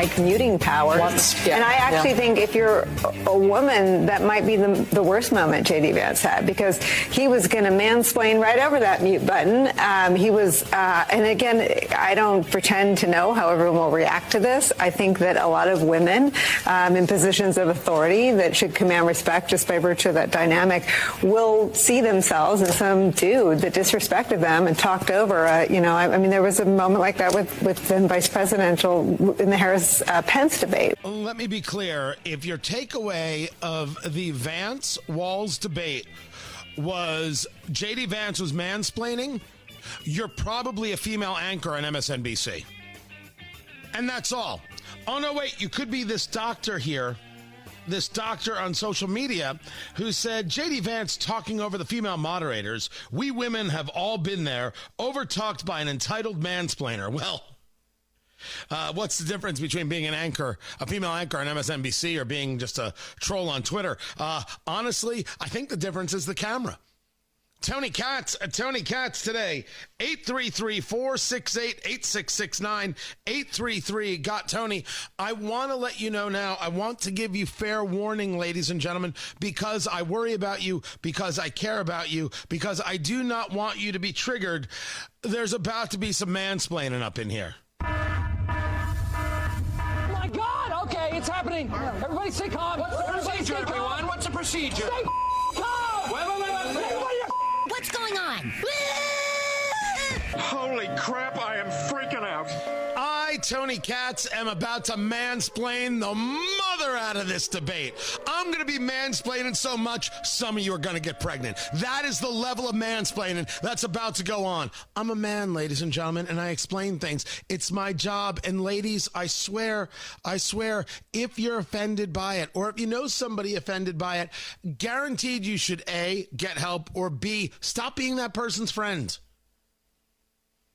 my commuting powers. And I actually think if you're a woman, that might be the worst moment J.D. Vance had, because he was going to mansplain right over that mute button. He was, and again, I don't pretend to know how everyone will react to this. I think that a lot of women in positions of authority that should command respect just by virtue of that dynamic will see themselves as some dude that disrespected them and talked over. I mean, there was a moment like that with then vice presidential in the Harris-Pence debate. Let me be clear. If your takeaway of the Vance-Walz debate was J.D. Vance was mansplaining, you're probably a female anchor on MSNBC. And that's all. Oh, no, wait, you could be this doctor here, this doctor on social media who said, J.D. Vance talking over the female moderators. We women have all been there, overtalked by an entitled mansplainer. Well, what's the difference between being an anchor, a female anchor on MSNBC, or being just a troll on Twitter? Honestly, I think the difference is the camera. Tony Katz today, 833-468-8669, 833-GOT-TONY. I want to let you know now, I want to give you fair warning, ladies and gentlemen, because I worry about you, because I care about you, because I do not want you to be triggered. There's about to be some mansplaining up in here. My God, okay, it's happening. Everybody stay calm. What's the procedure, everyone? What's the procedure? Stay calm. Wait. What's going on? Holy crap, I am freaking out. I, Tony Katz, am about to mansplain the mother out of this debate. I'm going to be mansplaining so much, some of you are going to get pregnant. That is the level of mansplaining that's about to go on. I'm a man, ladies and gentlemen, and I explain things. It's my job. And ladies, I swear, if you're offended by it, or if you know somebody offended by it, guaranteed you should A, get help, or B, stop being that person's friend.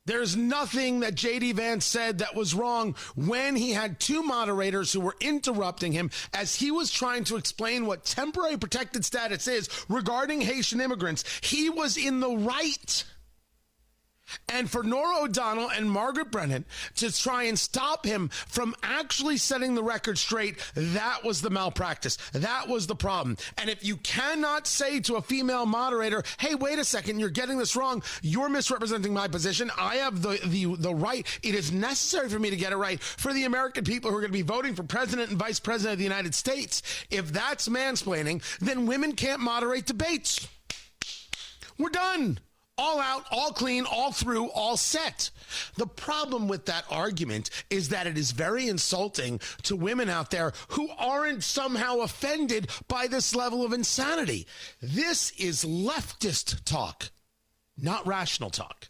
There's nothing that J.D. Vance said that was wrong when he had two moderators who were interrupting him as he was trying to explain what temporary protected status is regarding Haitian immigrants. He was in the right. And for Norah O'Donnell and Margaret Brennan to try and stop him from actually setting the record straight, that was the malpractice. That was the problem. And if you cannot say to a female moderator, hey, wait a second, you're getting this wrong. You're misrepresenting my position. I have the right. It is necessary for me to get it right for the American people who are going to be voting for president and vice president of the United States. If that's mansplaining, then women can't moderate debates. We're done. All out, all clean, all through, all set. The problem with that argument is that it is very insulting to women out there who aren't somehow offended by this level of insanity. This is leftist talk, not rational talk.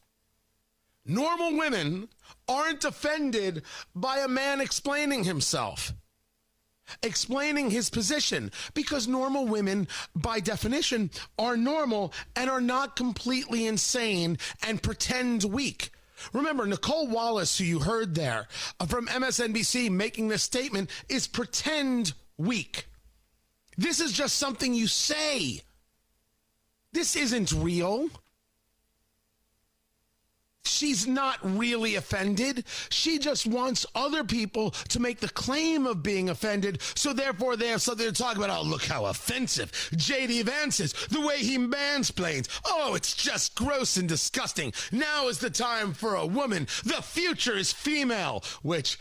Normal women aren't offended by a man explaining himself, explaining his position, because normal women, by definition, are normal and are not completely insane and pretend weak. Remember, Nicolle Wallace, who you heard there from MSNBC making this statement, is pretend weak. This is just something you say. This isn't real. She's not really offended. She just wants other people to make the claim of being offended, so therefore they have something to talk about. Oh, look how offensive J.D. Vance is, the way he mansplains. Oh, it's just gross and disgusting. Now is the time for a woman. The future is female, which,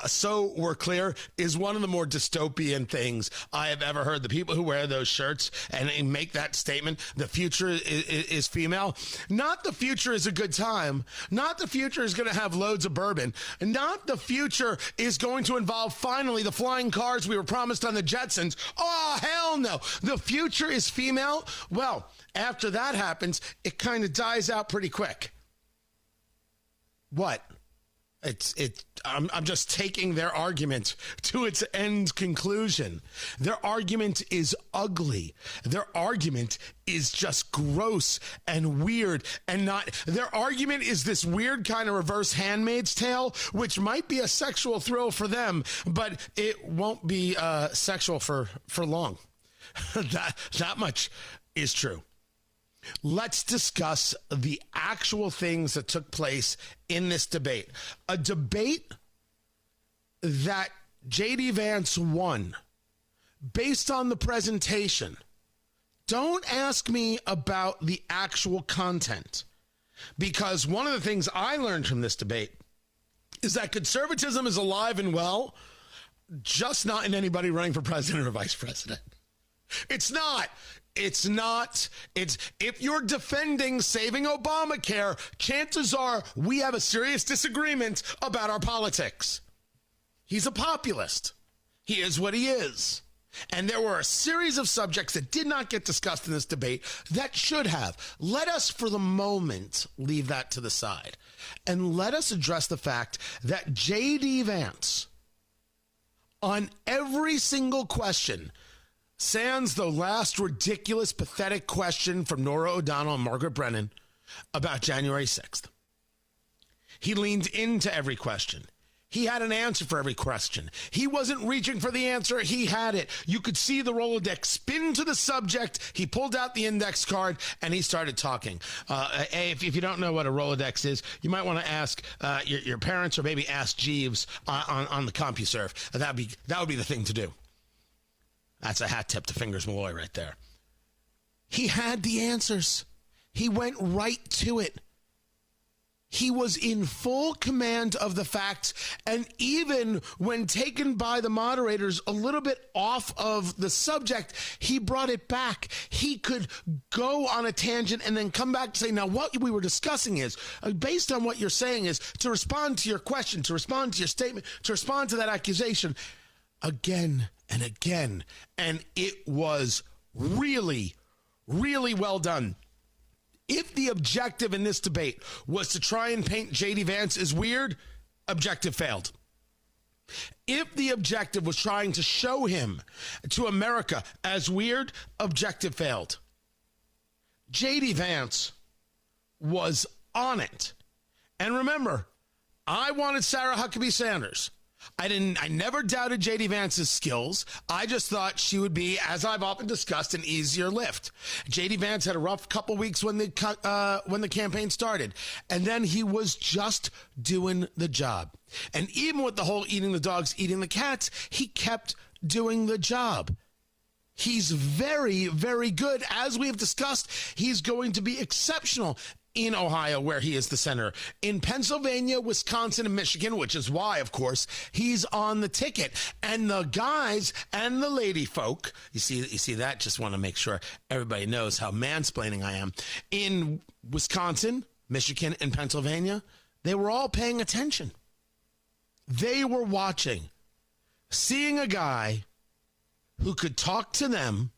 so we're clear, is one of the more dystopian things I have ever heard. The people who wear those shirts and make that statement, the future is female. Not the future is a good time. Not the future is going to have loads of bourbon. Not the future is going to involve finally the flying cars we were promised on the Jetsons. Oh, hell no. The future is female. Well, after that happens, it kind of dies out pretty quick. What? I'm just taking their argument to its end conclusion. Their argument is ugly. Their argument is just gross and weird and not. Their argument is this weird kind of reverse Handmaid's Tale, which might be a sexual thrill for them, but it won't be sexual for long. That much is true. Let's discuss the actual things that took place in this debate. A debate that J.D. Vance won based on the presentation. Don't ask me about the actual content, because one of the things I learned from this debate is that conservatism is alive and well, just not in anybody running for president or vice president. It's not. It's if you're defending saving Obamacare, chances are we have a serious disagreement about our politics. He's a populist. He is what he is. And there were a series of subjects that did not get discussed in this debate that should have. Let us, for the moment, leave that to the side. And let us address the fact that J.D. Vance, on every single question, sans the last ridiculous, pathetic question from Norah O'Donnell and Margaret Brennan about January 6th. He leaned into every question. He had an answer for every question. He wasn't reaching for the answer. He had it. You could see the Rolodex spin to the subject. He pulled out the index card and he started talking. If you don't know what a Rolodex is, you might want to ask your parents, or maybe ask Jeeves on the CompuServe. That would be the thing to do. That's a hat tip to Fingers Malloy right there. He had the answers. He went right to it. He was in full command of the facts, and even when taken by the moderators a little bit off of the subject, he brought it back. He could go on a tangent and then come back and say, now what we were discussing is, based on what you're saying, is to respond to your question, to respond to your statement, to respond to that accusation again and again. And it was really, really well done. If the objective in this debate was to try and paint J.D. Vance as weird, objective failed. If the objective was trying to show him to America as weird, objective failed. J.D. Vance was on it. And remember, I wanted Sarah Huckabee Sanders. I never doubted J.D. Vance's skills. I just thought she would be, as I've often discussed, an easier lift. J.D. Vance had a rough couple weeks when the campaign started, and then he was just doing the job. And even with the whole eating the dogs, eating the cats, he kept doing the job. He's very, very good. As we have discussed, he's going to be exceptional in Ohio, where he is the senator, in Pennsylvania, Wisconsin, and Michigan, which is why, of course, he's on the ticket. And the guys and the lady folk, you see that? Just want to make sure everybody knows how mansplaining I am. In Wisconsin, Michigan, and Pennsylvania, they were all paying attention. They were watching, seeing a guy who could talk to them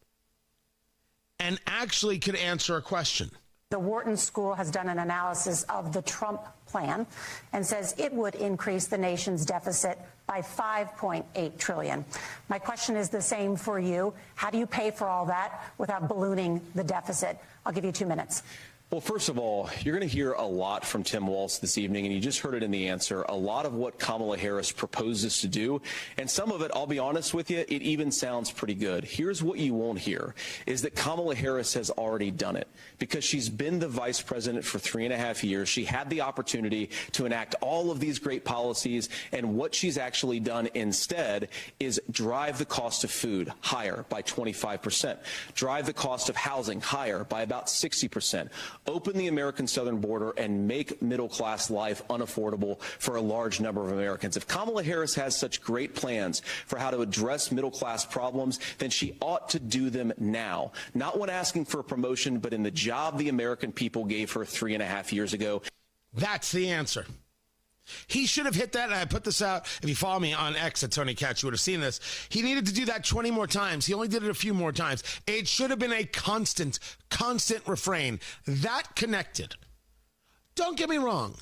and actually could answer a question. The Wharton School has done an analysis of the Trump plan and says it would increase the nation's deficit by $5.8 trillion. My question is the same for you. How do you pay for all that without ballooning the deficit? I'll give you 2 minutes. Well, first of all, you're going to hear a lot from Tim Walz this evening, and you just heard it in the answer, a lot of what Kamala Harris proposes to do. And some of it, I'll be honest with you, it even sounds pretty good. Here's what you won't hear, is that Kamala Harris has already done it. Because she's been the vice president for 3.5 years. She had the opportunity to enact all of these great policies, and what she's actually done instead is drive the cost of food higher by 25%, drive the cost of housing higher by about 60%, open the American southern border and make middle-class life unaffordable for a large number of Americans. If Kamala Harris has such great plans for how to address middle-class problems, then she ought to do them now. Not when asking for a promotion, but in the job the American people gave her 3.5 years ago. That's the answer. He should have hit that, and I put this out. If you follow me on X at Tony Katz, you would have seen this. He needed to do that 20 more times. He only did it a few more times. It should have been a constant refrain. That connected. Don't get me wrong.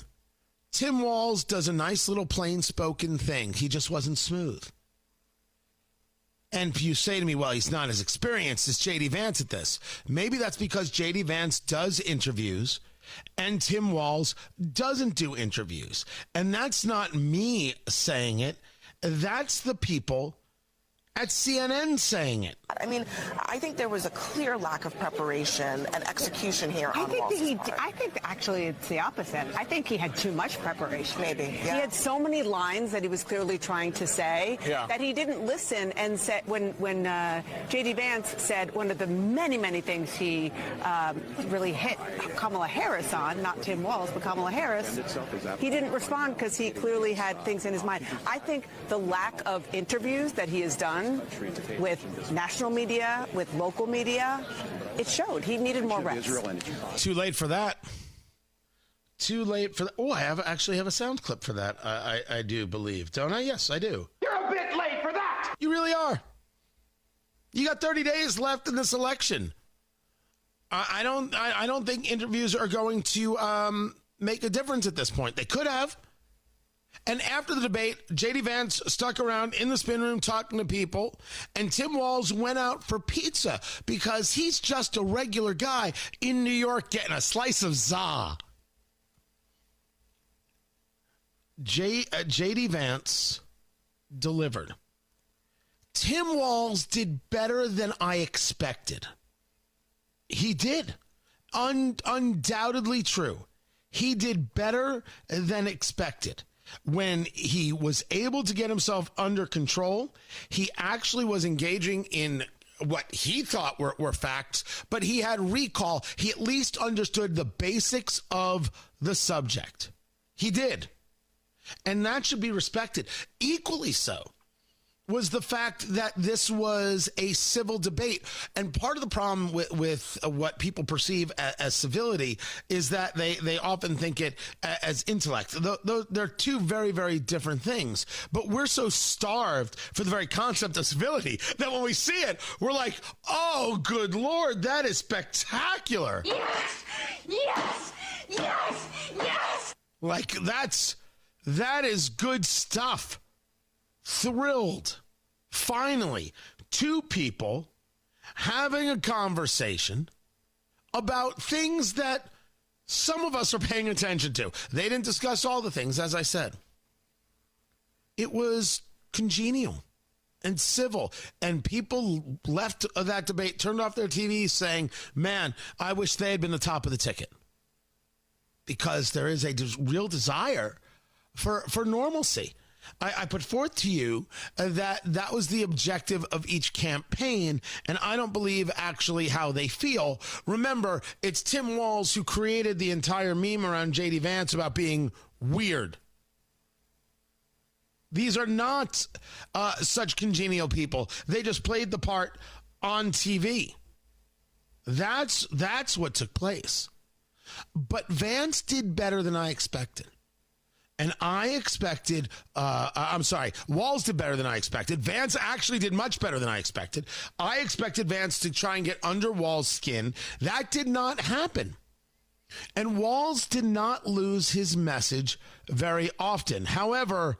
Tim Walz does a nice little plain-spoken thing. He just wasn't smooth. And you say to me, well, he's not as experienced as J.D. Vance at this. Maybe that's because J.D. Vance does interviews and Tim Walz doesn't do interviews. And that's not me saying it. That's the people at CNN saying it. I mean, I think there was a clear lack of preparation and execution here on Wallace's part. I think actually it's the opposite. I think he had too much preparation. Maybe, yeah. He had so many lines that he was clearly trying to say that he didn't listen and said when J.D. Vance said one of the many things he really hit Kamala Harris on, not Tim Walz, but Kamala Harris, he didn't respond because he clearly had things in his mind. I think the lack of interviews that he has done with national media, with local media, it showed. He needed more reps. Too late for that. Too late for that. Oh, I actually have a sound clip for that. I do believe. Don't I? Yes, I do. You're a bit late for that. You really are. You got 30 days left in this election. I don't think interviews are going to make a difference at this point. They could have. And after the debate, J.D. Vance stuck around in the spin room talking to people, and Tim Walz went out for pizza because he's just a regular guy in New York getting a slice of za. J.D. Vance delivered. Tim Walz did better than I expected. He did. Undoubtedly true. He did better than expected. When he was able to get himself under control, he actually was engaging in what he thought were facts, but he had recall. He at least understood the basics of the subject. He did. And that should be respected. Equally so was the fact that this was a civil debate. And part of the problem with what people perceive as civility is that they often think it as intellect. They're two very, very different things. But we're so starved for the very concept of civility that when we see it, we're like, oh, good Lord, that is spectacular. Yes! Yes! Yes! Yes! Like, that is good stuff. Thrilled. Finally, two people having a conversation about things that some of us are paying attention to. They didn't discuss all the things, as I said. It was congenial and civil, and people left that debate, turned off their TVs saying, man, I wish they had been the top of the ticket. Because there is a real desire for normalcy. I put forth to you that was the objective of each campaign, and I don't believe actually how they feel. Remember, it's Tim Walz who created the entire meme around J.D. Vance about being weird. These are not such congenial people. They just played the part on TV. That's what took place. But Vance did better than I expected. And I expected, Walz did better than I expected. Vance actually did much better than I expected. I expected Vance to try and get under Walz's skin. That did not happen. And Walz did not lose his message very often. However,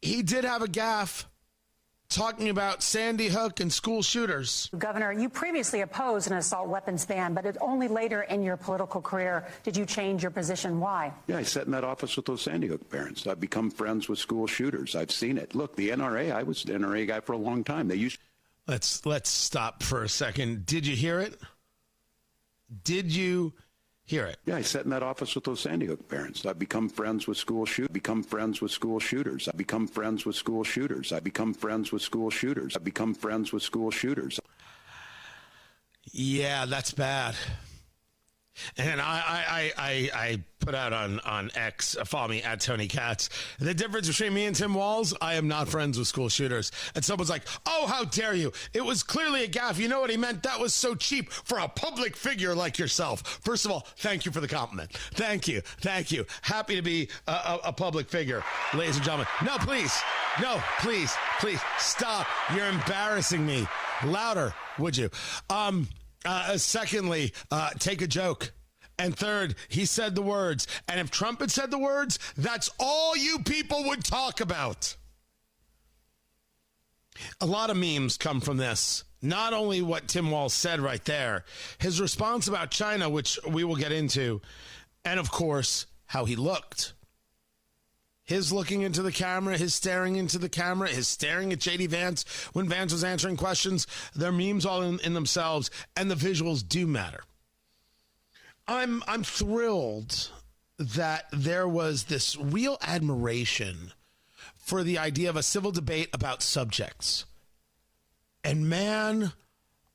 he did have a gaffe talking about Sandy Hook and school shooters. Governor, you previously opposed an assault weapons ban, but it only later in your political career did you change your position. Why? Yeah, I sat in that office with those Sandy Hook parents. I've become friends with school shooters. I've seen it. Look, the NRA, I was the NRA guy for a long time. They used. Let's stop for a second. Did you hear it? Did you hear it? Yeah, I sat in that office with those Sandy Hook parents. I've become friends with school shooters. Become friends with school shooters. I've become friends with school shooters. I've become friends with school shooters. I've become friends with school shooters. Yeah, that's bad. And I put out on X, follow me at Tony Katz. The difference between me and Tim Walz, I am not friends with school shooters. And someone's like, oh, how dare you? It was clearly a gaffe. You know what he meant? That was so cheap for a public figure like yourself. First of all, thank you for the compliment. Thank you. Thank you. Happy to be a public figure, ladies and gentlemen. No, please. No, please stop. You're embarrassing me. Louder, would you? Secondly, take a joke. And third, he said the words. And if Trump had said the words, that's all you people would talk about. A lot of memes come from this. Not only what Tim Walz said right there, his response about China, which we will get into, and of course, how he looked. His looking into the camera, his staring into the camera, his staring at J.D. Vance when Vance was answering questions. They're memes all in themselves, and the visuals do matter. I'm thrilled that there was this real admiration for the idea of a civil debate about subjects. And man,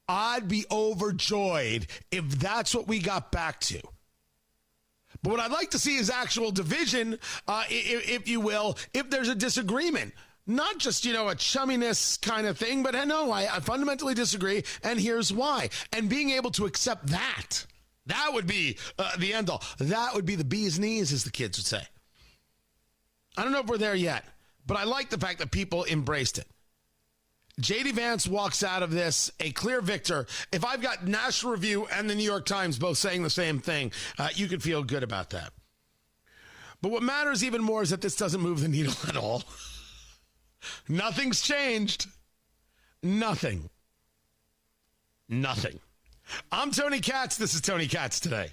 I'd be overjoyed if that's what we got back to. But what I'd like to see is actual division, if you will, if there's a disagreement. Not just, a chumminess kind of thing, but no, I fundamentally disagree, and here's why. And being able to accept that would be the end all. That would be the bee's knees, as the kids would say. I don't know if we're there yet, but I like the fact that people embraced it. J.D. Vance walks out of this a clear victor. If I've got National Review and the New York Times both saying the same thing, you could feel good about that. But what matters even more is that this doesn't move the needle at all. Nothing's changed. Nothing. I'm Tony Katz. This is Tony Katz Today.